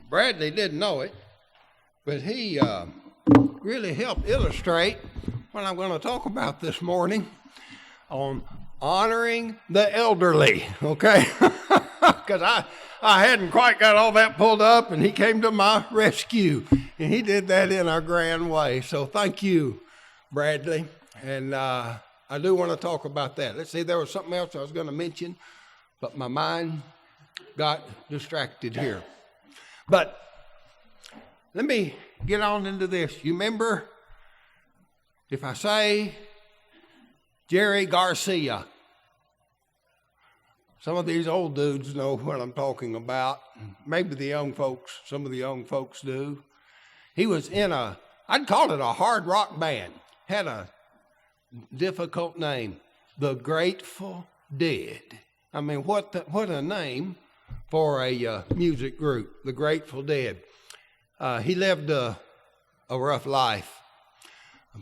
Bradley didn't know it, but he really helped illustrate what I'm going to talk about this morning on honoring the elderly, okay? Because I hadn't quite got all that pulled up, and he came to my rescue, and he did that in a grand way. So thank you, Bradley, and I do want to talk about that. Let's see, there was something else I was going to mention, but my mind got distracted here. But let me get on into this. You remember, if I say Jerry Garcia, some of these old dudes know what I'm talking about. Maybe the young folks, some of the young folks do. He was in I'd call it a hard rock band. Had a difficult name, the Grateful Dead. I mean, what a name for a music group, the Grateful Dead. He lived a rough life.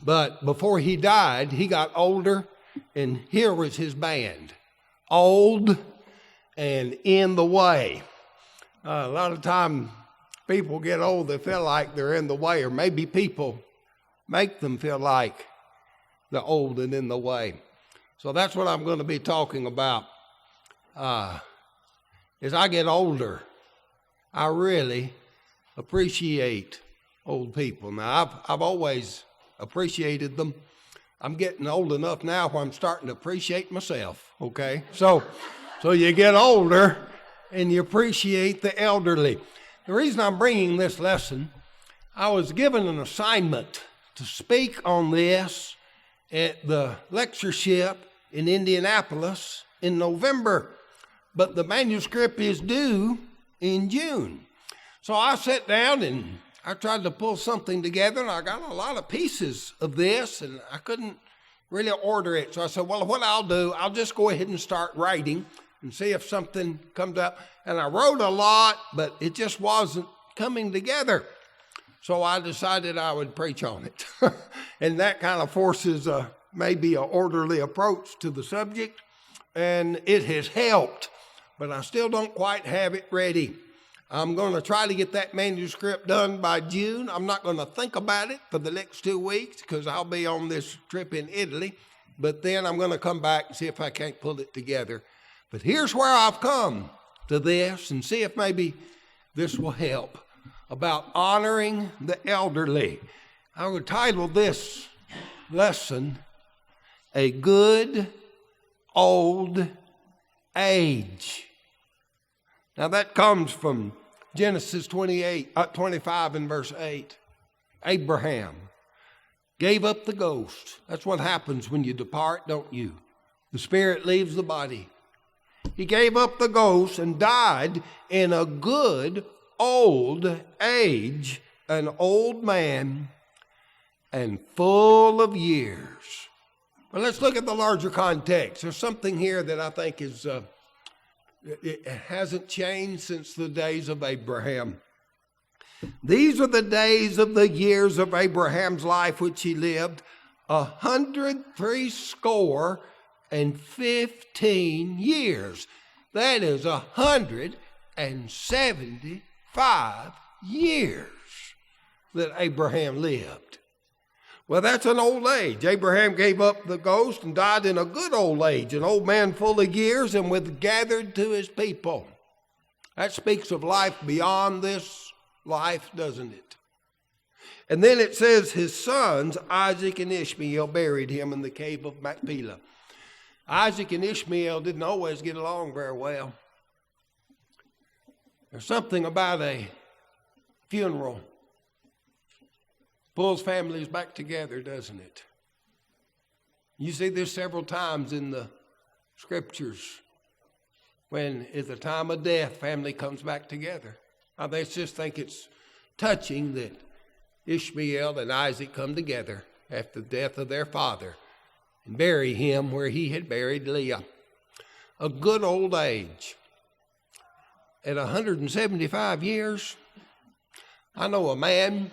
But before he died, he got older, and here was his band. Old and in the way. A lot of time people get old, they feel like they're in the way, or maybe people make them feel like they're old and in the way. So that's what I'm going to be talking about. As I get older, I really appreciate old people. Now, I've always appreciated them. I'm getting old enough now where I'm starting to appreciate myself, okay? So you get older and you appreciate the elderly. The reason I'm bringing this lesson, I was given an assignment to speak on this at the lectureship in Indianapolis in November, but the manuscript is due in June. So I sat down and I tried to pull something together, and I got a lot of pieces of this, and I couldn't really order it. So I said, well, what I'll do, I'll just go ahead and start writing and see if something comes up. And I wrote a lot, but it just wasn't coming together. So I decided I would preach on it. And that kind of forces maybe an orderly approach to the subject, and it has helped, but I still don't quite have it ready. I'm going to try to get that manuscript done by June. I'm not going to think about it for the next 2 weeks because I'll be on this trip in Italy. But then I'm going to come back and see if I can't pull it together. But here's where I've come to this, and see if maybe this will help, about honoring the elderly. I would title this lesson, A Good Old Age. Now that comes from Genesis 25 and verse 8. Abraham gave up the ghost. That's what happens when you depart, don't you? The spirit leaves the body. He gave up the ghost and died in a good old age, an old man and full of years. Well, let's look at the larger context. There's something here that I think is... It hasn't changed since the days of Abraham. These are the days of the years of Abraham's life which he lived, 115 years. That is 175 years that Abraham lived. Well, that's an old age. Abraham gave up the ghost and died in a good old age, an old man full of years and with gathered to his people. That speaks of life beyond this life, doesn't it? And then it says his sons, Isaac and Ishmael, buried him in the cave of Machpelah. Isaac and Ishmael didn't always get along very well. There's something about a funeral pulls families back together, doesn't it? You see this several times in the scriptures. When at the time of death, family comes back together. I just think it's touching that Ishmael and Isaac come together after the death of their father and bury him where he had buried Leah. A good old age. At 175 years, I know a man.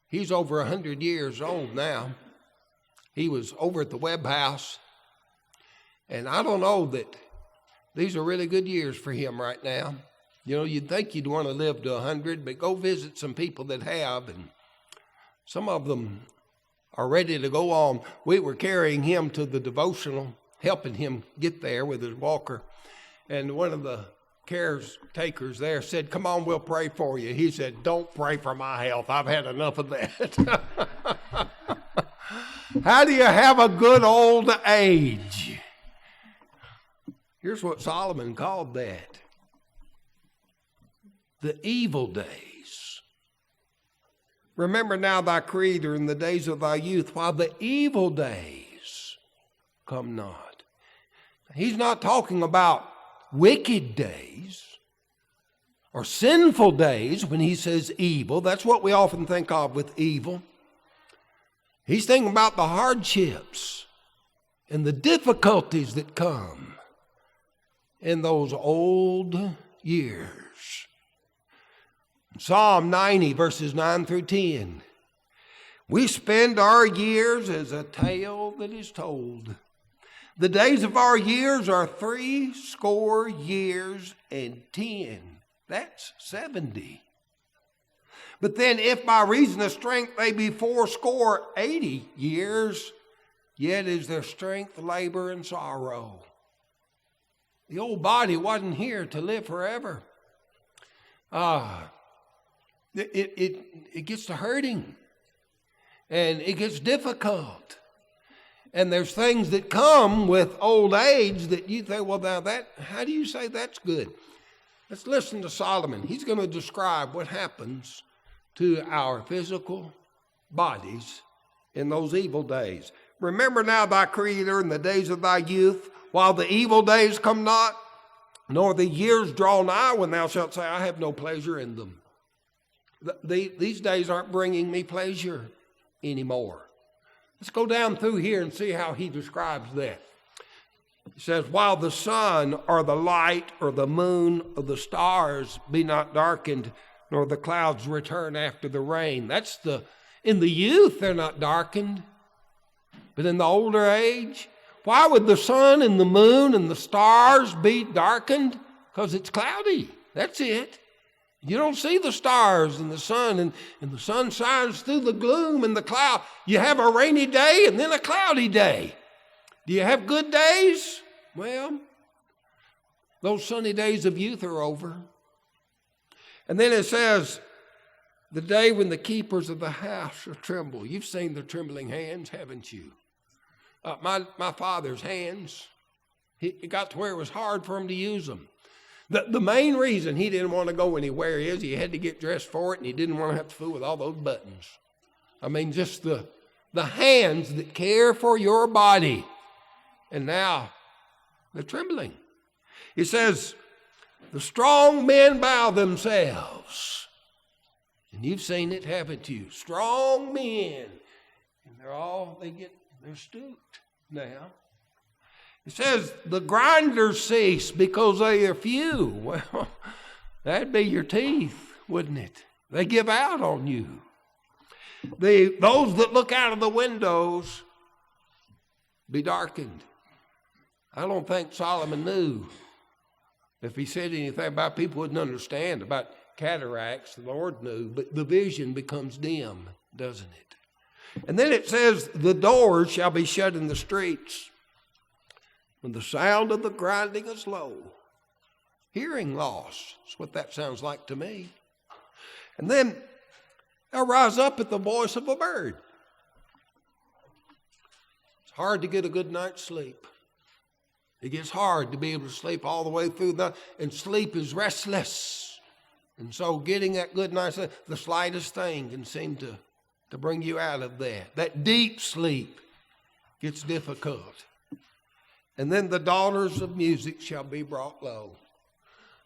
He's over 100 years old now. He was over at the Webb House. And I don't know that these are really good years for him right now. You know, you'd think you'd want to live to 100, but go visit some people that have, and some of them are ready to go on. We were carrying him to the devotional, helping him get there with his walker, and one of the caretakers there said, "Come on, we'll pray for you." He said, "Don't pray for my health. I've had enough of that." How do you have a good old age? Here's what Solomon called that: the evil days. Remember now thy Creator in the days of thy youth, while the evil days come not. He's not talking about wicked days or sinful days when he says evil. That's what we often think of with evil. He's thinking about the hardships and the difficulties that come in those old years. Psalm 90, verses 9 through 10. We spend our years as a tale that is told. The days of our years are 80 years and 10. That's 70. But then if by reason of strength they be 80 years, yet is their strength labor and sorrow. The old body wasn't here to live forever. It gets to hurting, and it gets difficult. And there's things that come with old age that you think, well, now how do you say that's good? Let's listen to Solomon. He's going to describe what happens to our physical bodies in those evil days. Remember now thy Creator in the days of thy youth, while the evil days come not, nor the years draw nigh, when thou shalt say, I have no pleasure in them. These days aren't bringing me pleasure anymore. Let's go down through here and see how he describes that. He says, while the sun or the light or the moon or the stars be not darkened, nor the clouds return after the rain. In the youth, they're not darkened. But in the older age, why would the sun and the moon and the stars be darkened? Because it's cloudy. That's it. You don't see the stars and the sun, and the sun shines through the gloom and the cloud. You have a rainy day and then a cloudy day. Do you have good days? Well, those sunny days of youth are over. And then it says, the day when the keepers of the house shall tremble. You've seen the trembling hands, haven't you? My father's hands, it got to where it was hard for him to use them. The main reason he didn't want to go anywhere is he had to get dressed for it, and he didn't want to have to fool with all those buttons. I mean, just the hands that care for your body. And now they're trembling. He says, the strong men bow themselves. And you've seen it, haven't you? Strong men. And they're stooped now. It says, the grinders cease because they are few. Well, that'd be your teeth, wouldn't it? They give out on you. Those that look out of the windows be darkened. I don't think Solomon knew. If he said anything about people wouldn't understand about cataracts, the Lord knew, but the vision becomes dim, doesn't it? And then it says, the doors shall be shut in the streets when the sound of the grinding is low. Hearing loss is what that sounds like to me. And then they'll rise up at the voice of a bird. It's hard to get a good night's sleep. It gets hard to be able to sleep all the way through the night, and sleep is restless. And so getting that good night's sleep, the slightest thing can seem to bring you out of that. That deep sleep gets difficult. And then the daughters of music shall be brought low.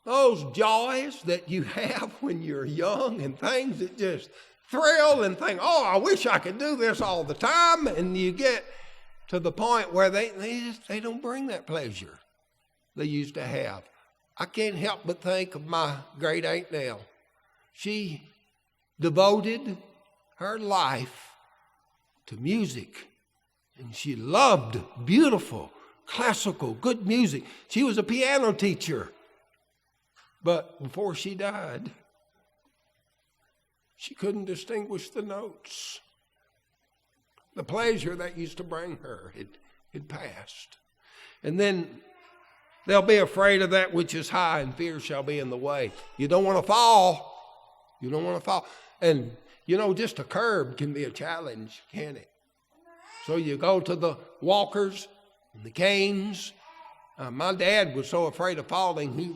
Those joys that you have when you're young and things that just thrill and think, oh, I wish I could do this all the time. And you get to the point where they don't bring that pleasure they used to have. I can't help but think of my great Aunt Nell. She devoted her life to music, and she loved beautiful, classical, good music. She was a piano teacher. But before she died, she couldn't distinguish the notes. The pleasure that used to bring her had passed. And then they'll be afraid of that which is high, and fear shall be in the way. You don't want to fall. You don't want to fall. And, just a curb can be a challenge, can't it? So you go to the walkers and the canes. My dad was so afraid of falling, it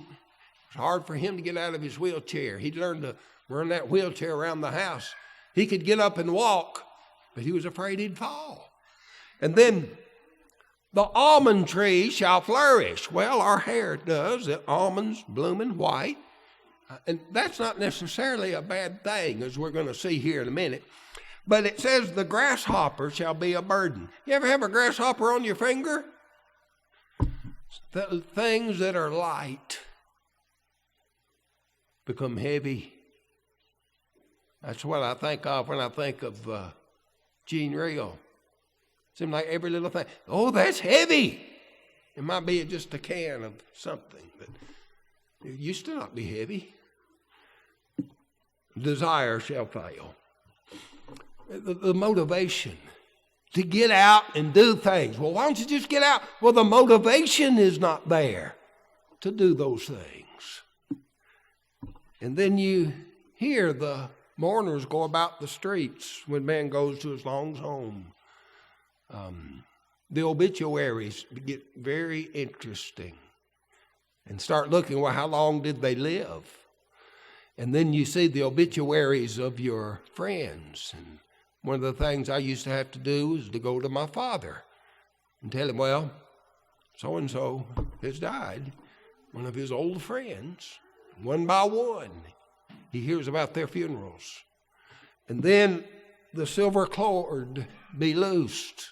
was hard for him to get out of his wheelchair. He'd learned to run that wheelchair around the house. He could get up and walk, but he was afraid he'd fall. And then the almond tree shall flourish. Well, our hair does. The almonds blooming white. And that's not necessarily a bad thing, as we're going to see here in a minute. But it says the grasshopper shall be a burden. You ever have a grasshopper on your finger? The things that are light become heavy. That's what I think of when I think of Gene Reel. Seems like every little thing. Oh, that's heavy. It might be just a can of something, but it used to not be heavy. Desire shall fail. The motivation to get out and do things. Well, why don't you just get out? Well, the motivation is not there to do those things. And then you hear the mourners go about the streets when man goes to his long home. The obituaries get very interesting and start looking, well, how long did they live? And then you see the obituaries of your friends. And one of the things I used to have to do was to go to my father and tell him, well, so-and-so has died. One of his old friends, one by one. He hears about their funerals. And then the silver cord be loosed.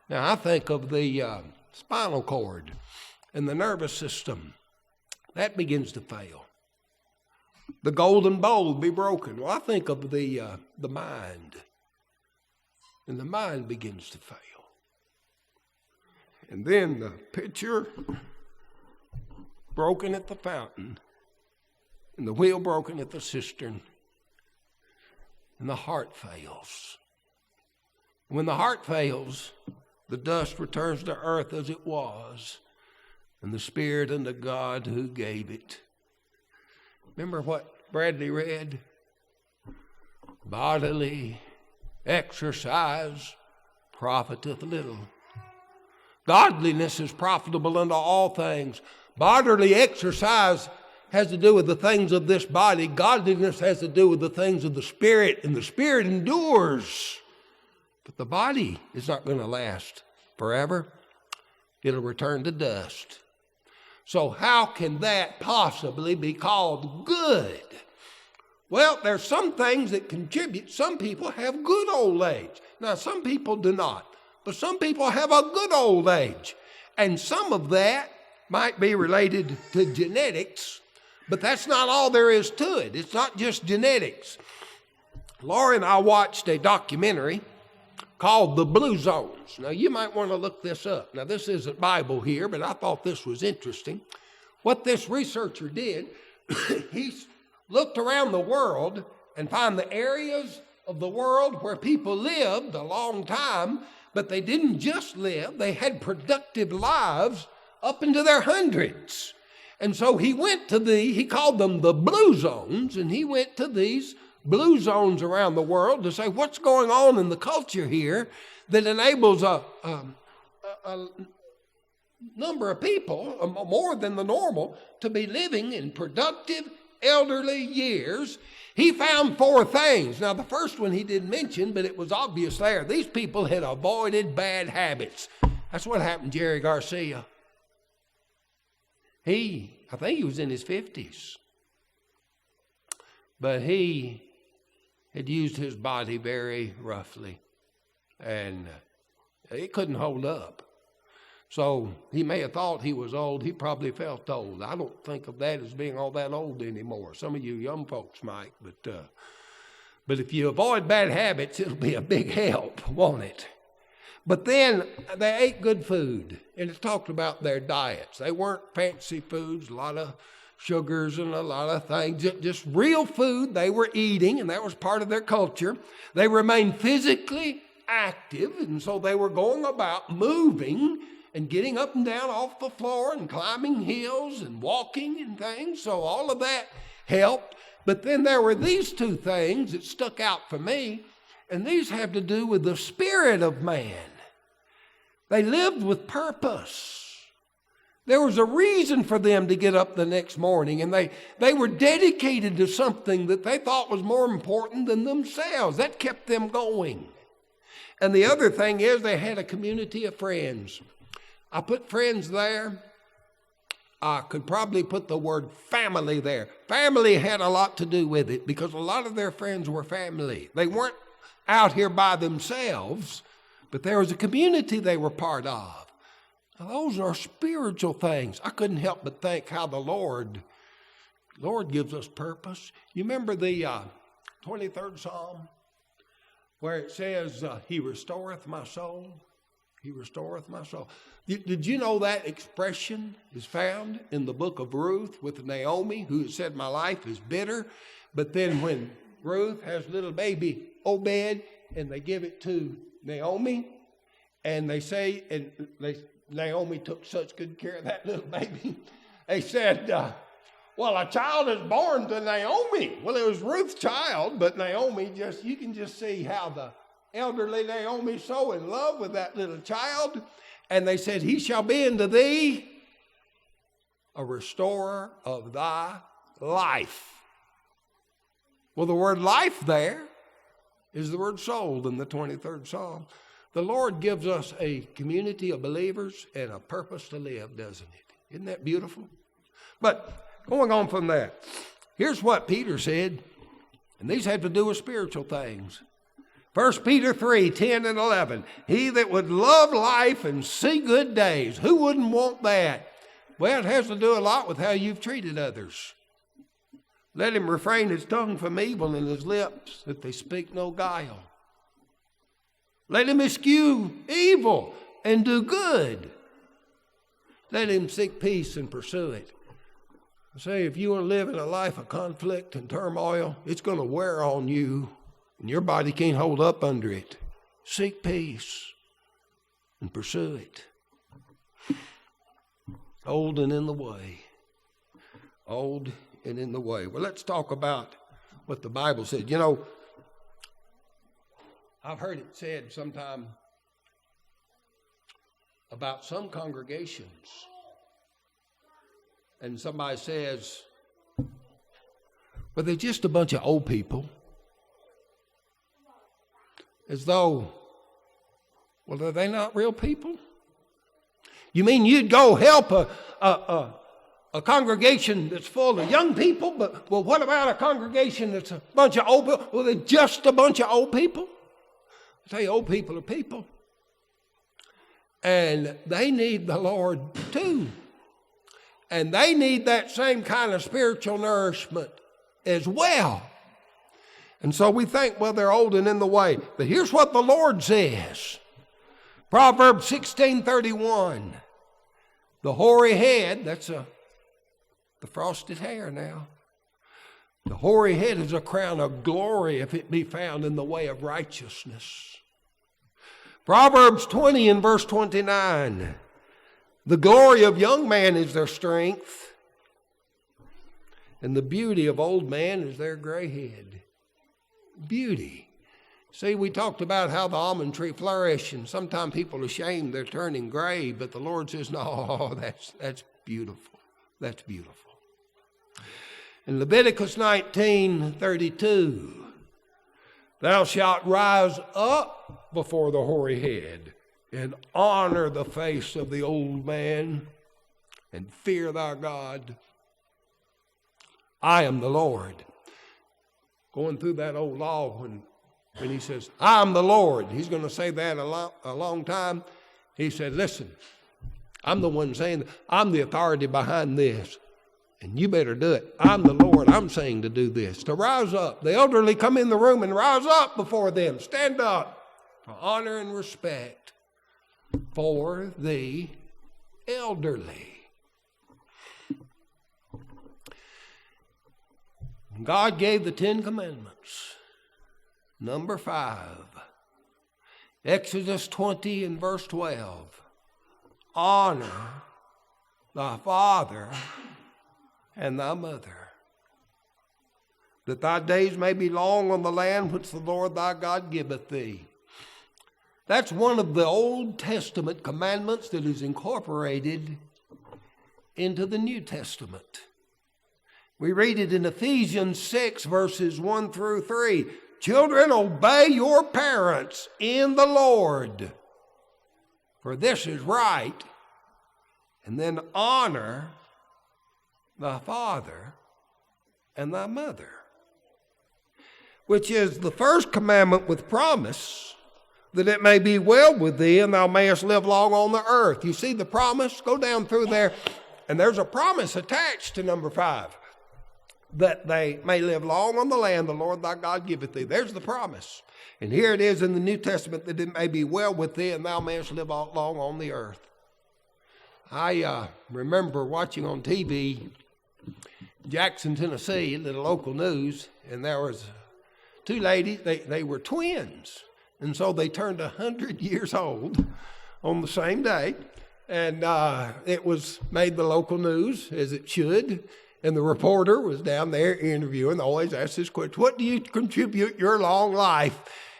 Now, I think of the spinal cord and the nervous system. That begins to fail. The golden bowl be broken. Well, I think of the mind. And the mind begins to fail. And then the pitcher broken at the fountain. And the wheel broken at the cistern. And the heart fails. When the heart fails, the dust returns to earth as it was, and the spirit unto God who gave it. Remember what Bradley read? Bodily exercise profiteth little. Godliness is profitable unto all things. Bodily exercise has to do with the things of this body. Godliness has to do with the things of the spirit, and the spirit endures. But the body is not going to last forever. It'll return to dust. So how can that possibly be called good? Well, there's some things that contribute. Some people have good old age. Now, some people do not. But some people have a good old age. And some of that might be related to genetics. But that's not all there is to it. It's not just genetics. Laura and I watched a documentary called The Blue Zones. Now, you might want to look this up. Now, this isn't Bible here, but I thought this was interesting. What this researcher did, he looked around the world and found the areas of the world where people lived a long time, but they didn't just live. They had productive lives up into their hundreds. And so he went to he called them the Blue Zones, and he went to these blue zones around the world to say, what's going on in the culture here that enables a number of people, more than the normal, to be living in productive elderly years. He found 4 things. Now, the first one he didn't mention, but it was obvious there. These people had avoided bad habits. That's what happened to Jerry Garcia. I think he was in his 50s. But he had used his body very roughly, and it couldn't hold up. So he may have thought he was old. He probably felt old. I don't think of that as being all that old anymore. Some of you young folks might, but if you avoid bad habits, it'll be a big help, won't it? But then they ate good food, and it talked about their diets. They weren't fancy foods, a lot of sugars and a lot of things, just real food they were eating, and that was part of their culture. They remained physically active, and so they were going about moving and getting up and down off the floor and climbing hills and walking and things. So all of that helped. But then there were these two things that stuck out for me, and these have to do with the spirit of man. They lived with purpose. There was a reason for them to get up the next morning, and they were dedicated to something that they thought was more important than themselves. That kept them going. And the other thing is they had a community of friends. I put friends there. I could probably put the word family there. Family had a lot to do with it because a lot of their friends were family. They weren't out here by themselves, but there was a community they were part of. Now, those are spiritual things. I couldn't help but think how the Lord gives us purpose. You remember the 23rd Psalm where it says, He restoreth my soul? He restoreth my soul. Did you know that expression is found in the book of Ruth with Naomi, who said, my life is bitter. But then when Ruth has little baby Obed, and they give it to Naomi, and they say, Naomi took such good care of that little baby. They said, well, a child is born to Naomi. Well, it was Ruth's child, but Naomi you can just see how the elderly Naomi's so in love with that little child. And they said, he shall be unto thee a restorer of thy life. Well, the word life there is the word soul in the 23rd Psalm. The Lord gives us a community of believers and a purpose to live, doesn't it? Isn't that beautiful? But going on from that, here's what Peter said, and these had to do with spiritual things. 1 Peter 3, 10 and 11. He that would love life and see good days. Who wouldn't want that? Well, it has to do a lot with how you've treated others. Let him refrain his tongue from evil and his lips that they speak no guile. Let him eschew evil and do good. Let him seek peace and pursue it. I say, if you want to live in a life of conflict and turmoil, it's going to wear on you. And your body can't hold up under it. Seek peace and pursue it. Old and in the way. Old and in the way. Well, let's talk about what the Bible said. You know, I've heard it said sometime about some congregations. And somebody says, well, they're just a bunch of old people. As though, well, are they not real people? You mean you'd go help a congregation that's full of young people, but well, what about a congregation that's a bunch of old people? Well, they're just a bunch of old people. I say old people are people. And they need the Lord too. And they need that same kind of spiritual nourishment as well. And so we think, well, they're old and in the way. But here's what the Lord says. Proverbs 16:31. The hoary head, that's the frosted hair now. The hoary head is a crown of glory if it be found in the way of righteousness. Proverbs 20 and verse 29. The glory of young man is their strength, and the beauty of old man is their gray head. Beauty. See, we talked about how the almond tree flourished, and sometimes people are ashamed they're turning gray, but the Lord says, no, that's beautiful. That's beautiful. In Leviticus 19:32, thou shalt rise up before the hoary head and honor the face of the old man and fear thy God. I am the Lord. Going through that old law when he says, I am the Lord. He's going to say that a long time. He said, listen, I'm the one saying, I'm the authority behind this. And you better do it. I'm the Lord. I'm saying to do this. To rise up. The elderly come in the room and rise up before them. Stand up for honor and respect for the elderly. God gave the 10 Commandments. Number 5. Exodus 20 and verse 12. Honor thy father and thy mother, that thy days may be long on the land which the Lord thy God giveth thee. That's one of the Old Testament commandments that is incorporated into the New Testament. We read it in Ephesians 6, verses 1 through 3. Children, obey your parents in the Lord, for this is right. And then honor thy father and thy mother, which is the first commandment with promise, that it may be well with thee and thou mayest live long on the earth. You see the promise? Go down through there, and there's a promise attached to number 5, that they may live long on the land the Lord thy God giveth thee. There's the promise. And here it is in the New Testament, that it may be well with thee and thou mayest live long on the earth. I remember watching on TV, Jackson, Tennessee, the local news, and there was 2 ladies. They were twins, and so they turned 100 years old on the same day, and it was made the local news, as it should, and the reporter was down there interviewing. They always ask this question: what do you contribute your long life?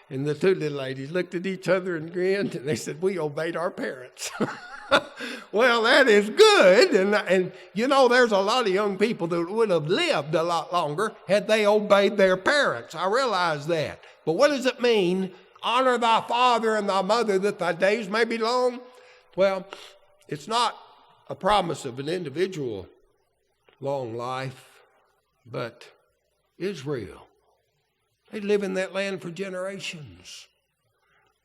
And the 2 little ladies looked at each other and grinned, and they said, we obeyed our parents. Well, that is good. And you know, there's a lot of young people that would have lived a lot longer had they obeyed their parents. I realize that. But what does it mean? Honor thy father and thy mother, that thy days may be long. Well, it's not a promise of an individual long life, but Israel, they live in that land for generations.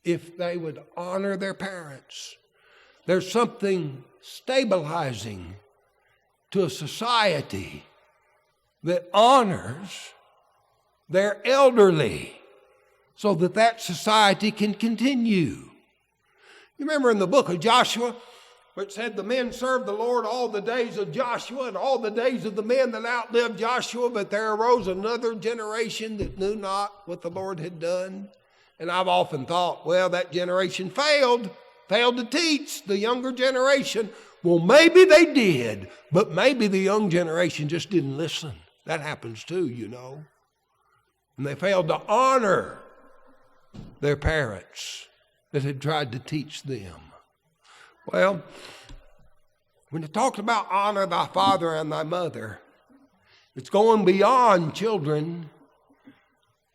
If they would honor their parents, there's something stabilizing to a society that honors their elderly, so that that society can continue. You remember in the book of Joshua, which said the men served the Lord all the days of Joshua and all the days of the men that outlived Joshua, but there arose another generation that knew not what the Lord had done. And I've often thought, well, that generation failed to teach the younger generation. Well, maybe they did, but maybe the young generation just didn't listen. That happens too, you know. And they failed to honor their parents that had tried to teach them. Well, when it talks about honor thy father and thy mother, it's going beyond children.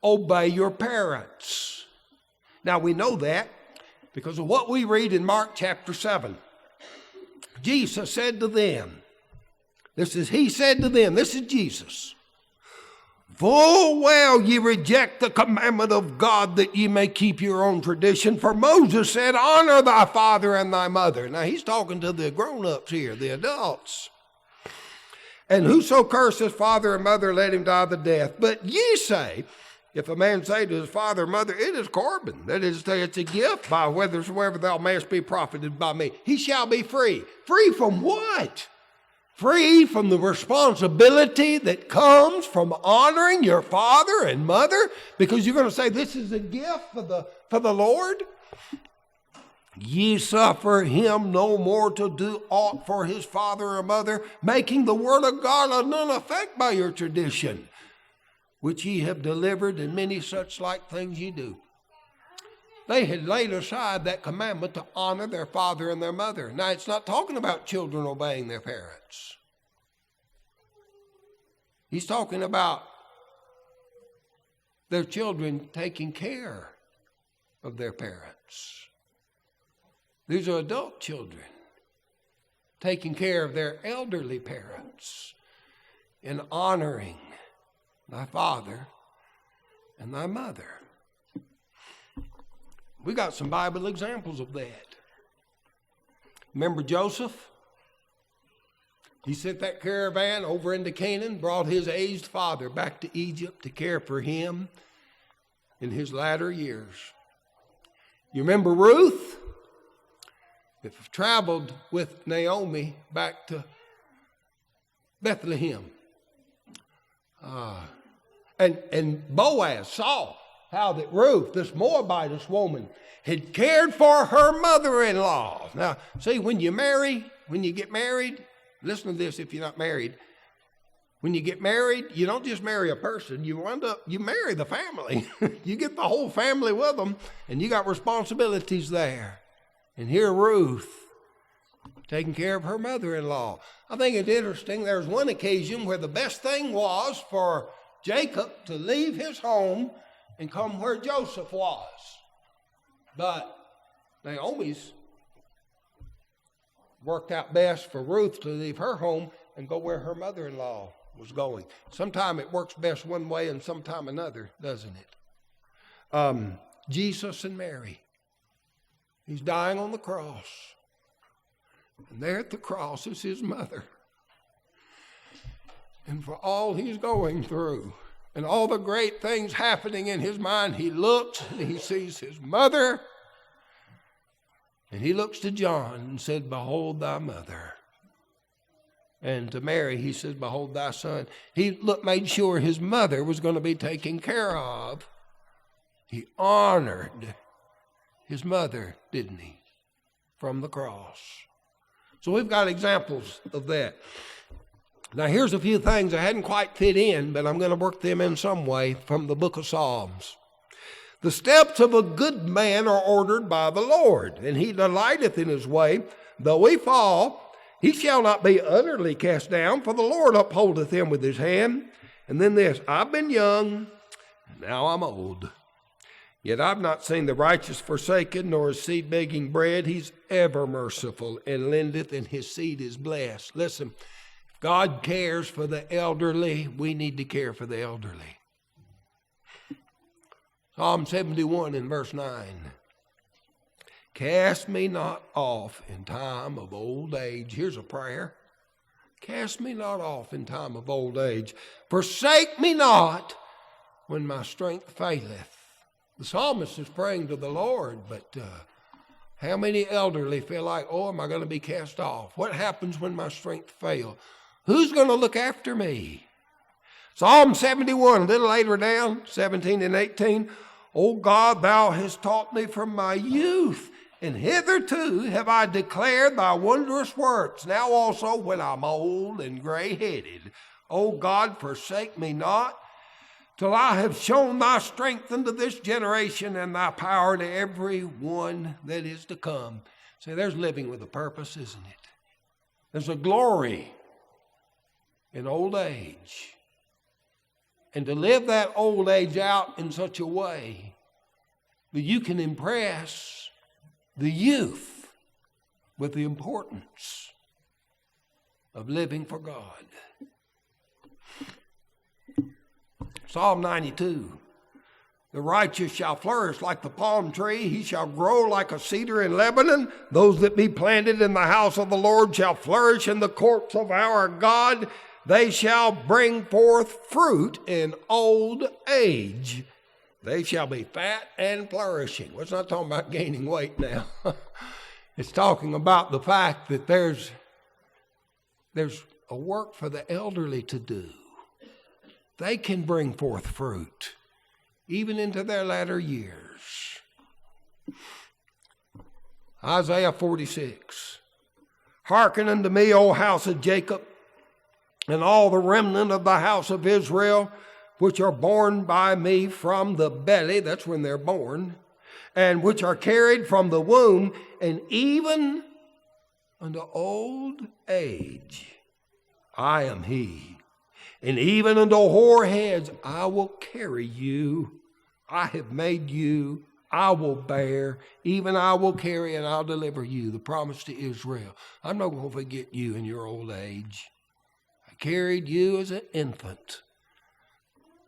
Obey your parents. Now we know that because of what we read in Mark chapter 7. Jesus said to them, this is Jesus. Full well ye reject the commandment of God, that ye may keep your own tradition. For Moses said, honor thy father and thy mother. Now he's talking to the grown-ups here, the adults. And whoso curseth father and mother, let him die the death. But ye say, if a man say to his father or mother, it is Corban, that is to say, it's a gift, by whethersoever thou mayest be profited by me, he shall be free. Free from what? Free from the responsibility that comes from honoring your father and mother, because you're going to say this is a gift for the Lord. Ye suffer him no more to do aught for his father or mother, making the word of God of none effect by your tradition, which ye have delivered, and many such like things ye do. They had laid aside that commandment to honor their father and their mother. Now, it's not talking about children obeying their parents. He's talking about their children taking care of their parents. These are adult children taking care of their elderly parents and honoring thy father and thy mother. We got some Bible examples of that. Remember Joseph? He sent that caravan over into Canaan, brought his aged father back to Egypt to care for him in his latter years. You remember Ruth? If traveled with Naomi back to Bethlehem. And Boaz saw how that Ruth, this Moabitess woman, had cared for her mother-in-law. Now, see, when you get married, listen to this if you're not married. When you get married, you don't just marry a person. You marry the family. You get the whole family with them, and you got responsibilities there. And here Ruth, taking care of her mother-in-law. I think it's interesting. There's one occasion where the best thing was for Jacob to leave his home and come where Joseph was. But Naomi's worked out best for Ruth to leave her home and go where her mother-in-law was going. Sometimes it works best one way and sometime another, doesn't it? Jesus and Mary. He's dying on the cross. And there at the cross is his mother. And for all he's going through and all the great things happening in his mind, he looks and he sees his mother. And he looks to John and said, "Behold thy mother." And to Mary, he says, "Behold thy son." He made sure his mother was going to be taken care of. He honored his mother, didn't he? From the cross. So we've got examples of that. Now here's a few things I hadn't quite fit in, but I'm going to work them in some way from the book of Psalms. The steps of a good man are ordered by the Lord, and he delighteth in his way. Though he fall, he shall not be utterly cast down, for the Lord upholdeth him with his hand. And then this, I've been young, and now I'm old. Yet I've not seen the righteous forsaken, nor his seed begging bread. He's ever merciful and lendeth, and his seed is blessed. Listen, if God cares for the elderly, we need to care for the elderly. Psalm 71 in verse 9. Cast me not off in time of old age. Here's a prayer. Cast me not off in time of old age. Forsake me not when my strength faileth. The psalmist is praying to the Lord, but how many elderly feel like, oh, am I going to be cast off? What happens when my strength fails? Who's going to look after me? Psalm 71, a little later down, 17 and 18. O God, thou hast taught me from my youth, and hitherto have I declared thy wondrous works. Now also when I'm old and gray-headed, O God, forsake me not, till I have shown thy strength unto this generation and thy power to every one that is to come. See, there's living with a purpose, isn't it? There's a glory in old age. And to live that old age out in such a way that you can impress the youth with the importance of living for God. Psalm 92. The righteous shall flourish like the palm tree. He shall grow like a cedar in Lebanon. Those that be planted in the house of the Lord shall flourish in the courts of our God. They shall bring forth fruit in old age. They shall be fat and flourishing. Well, it's not talking about gaining weight now. It's talking about the fact that there's a work for the elderly to do. They can bring forth fruit, even into their latter years. Isaiah 46. Hearken unto me, O house of Jacob, and all the remnant of the house of Israel, which are born by me from the belly, that's when they're born, and which are carried from the womb, and even unto old age, I am he. And even unto hoar heads, I will carry you. I have made you. I will bear. Even I will carry and I'll deliver you. The promise to Israel. I'm not going to forget you in your old age. I carried you as an infant.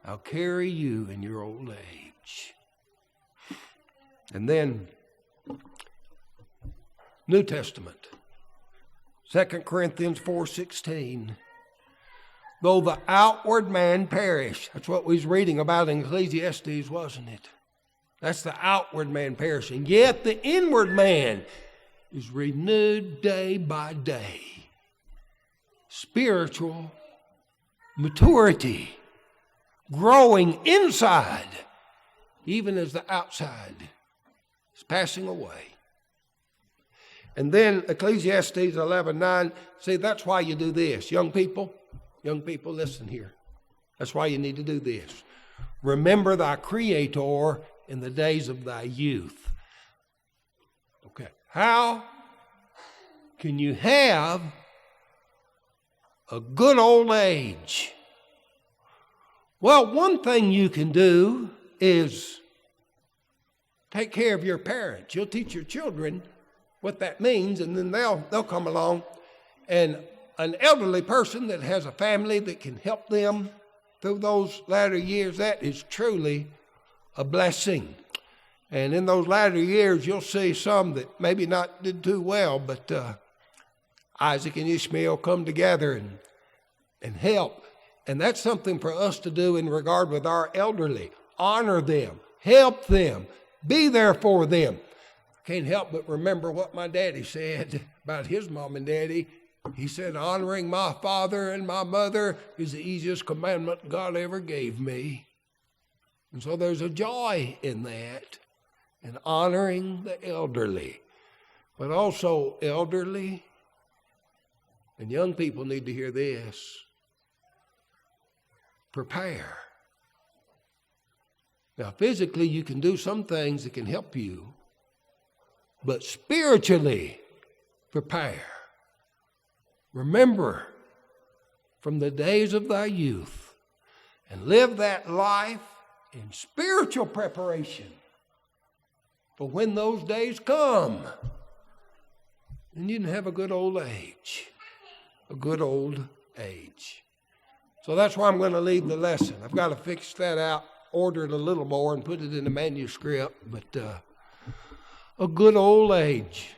I'll carry you in your old age. And then, New Testament. 2 Corinthians 4:16. Though the outward man perish. That's what we was reading about in Ecclesiastes, wasn't it? That's the outward man perishing. Yet the inward man is renewed day by day. Spiritual maturity. growing inside, even as the outside is passing away. And then Ecclesiastes 11:9, see, that's why you do this. Young people, listen here. That's why you need to do this. Remember thy Creator in the days of thy youth. Okay, how can you have a good old age? Well, one thing you can do is take care of your parents. You'll teach your children what that means, and then they'll come along. And an elderly person that has a family that can help them through those latter years, that is truly a blessing. And in those latter years, you'll see some that maybe not did too well, but Isaac and Ishmael come together and help. And that's something for us to do in regard with our elderly. Honor them, help them, be there for them. I can't help but remember what my daddy said about his mom and daddy. He said, honoring my father and my mother is the easiest commandment God ever gave me. And so there's a joy in that, in honoring the elderly. But also elderly and young people need to hear this. Prepare. Now, physically, you can do some things that can help you, but spiritually, prepare. Remember from the days of thy youth and live that life in spiritual preparation for when those days come. And you can have a good old age. A good old age. So that's why I'm going to leave the lesson. I've got to fix that out, order it a little more, and put it in the manuscript. But a good old age.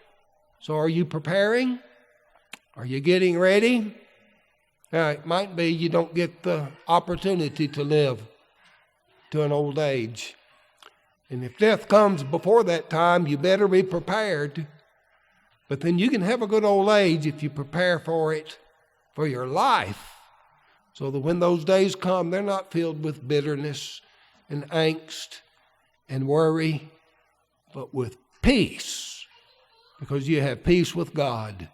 So are you preparing? Are you getting ready? Now, it might be you don't get the opportunity to live to an old age. And if death comes before that time, you better be prepared. But then you can have a good old age if you prepare for it, for your life, so that when those days come, they're not filled with bitterness and angst and worry, but with peace, because you have peace with God.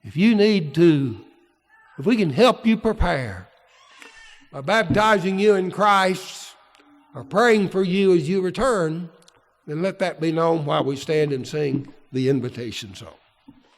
If we can help you prepare by baptizing you in Christ or praying for you as you return, then let that be known while we stand and sing the invitation song.